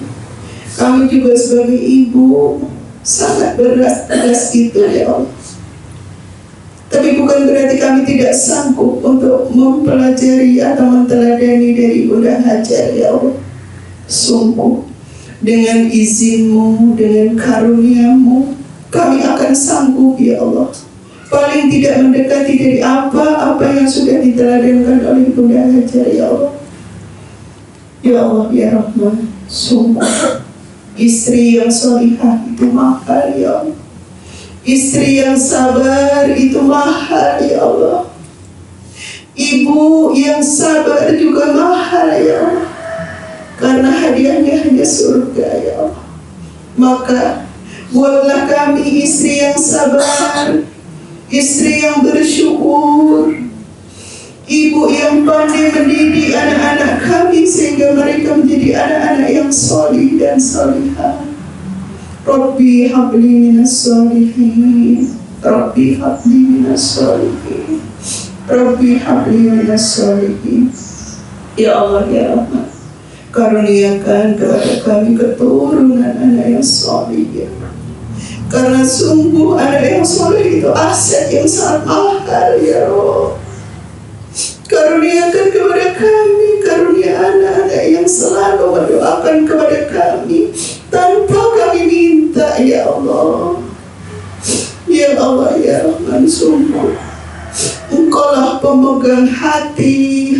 kami juga sebagai ibu, sangat berat tugas itu ya Allah. Tapi bukan berarti kami tidak sanggup untuk mempelajari atau menteladani dari Ibunda Hajar ya Allah. Sungguh dengan izin-Mu, dengan karunia-Mu, kami akan sanggup ya Allah. Paling tidak mendekati dari apa yang sudah diteladankan oleh Ibunda Hajar ya Allah. Ya Allah ya Rahman, sungguh istri yang solihah itu mahal ya Allah. Istri yang sabar itu mahal ya Allah. Ibu yang sabar juga mahal ya Allah. Karena hadiahnya hanya surga ya Allah. Maka buatlah kami istri yang sabar, istri yang bersyukur, ibu yang pandai mendidik anak-anak kami sehingga mereka menjadi anak-anak yang solih dan solihah. Rabbi habli minas solihin, Rabbi habli minas solihin, Rabbi habli minas solihin. Ya Allah ya Rahman, karuniakan kepada kami keturunan anak yang soleh ya. Karena sungguh anak yang soleh itu aset yang sangat mahal ya Allah. Karuniakan kepada kami karunia anak-anak yang selalu mendoakan kepada kami tanpa kami minta ya Allah. Ya Allah ya Rahman, sungguh Engkaulah pemegang hati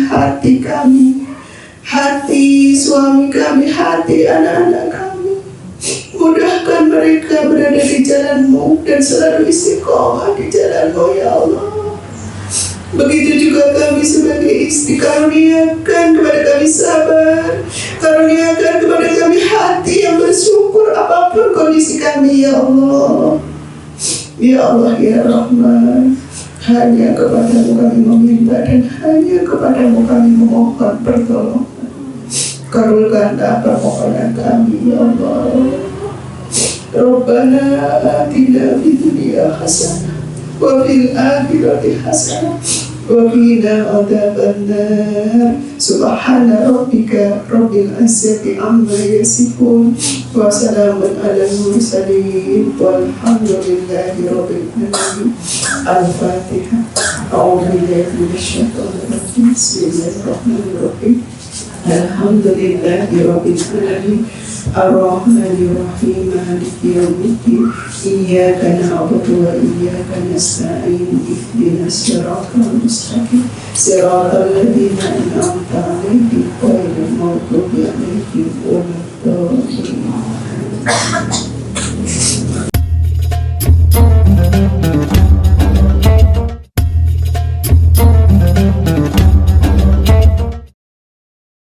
kami, hati suami kami, hati anak-anak kami. Mudahkan mereka berada di jalan-Mu dan selalu istiqomah di jalan-Mu ya Allah. Begitu juga kami sebagai istri, karuniakan kepada kami sabar, karuniakan kepada kami hati yang bersyukur apapun kondisi kami ya Allah. Ya Allah ya Rahman, hanya kepada-Mu kami meminta dan hanya kepada-Mu kami memohon pertolongan. Kabulkanlah permohonan kami ya Allah. Rabbana atina fid dunya hasanah wa fil akhirati hasanah wa qina adzabannar. Subhana rabbika rabbil izzati amma yasifun wa salamun alal mursalin walhamdulillahi rabbil alamin. Al-Fatihah. A'udzu billahi minasyaitonir rajim. Bismillahirrahmanirrahim. Alhamdulillahi rabbil alamin. Ar-Rahmanir-Rahim. Maliki yaumiddin. Iyyaka na'budu wa iyyaka nasta'in. Ihdinas siratal mustaqim. Siratal ladzina an'amta 'alaihim ghairil maghdubi 'alaihim waladdallin.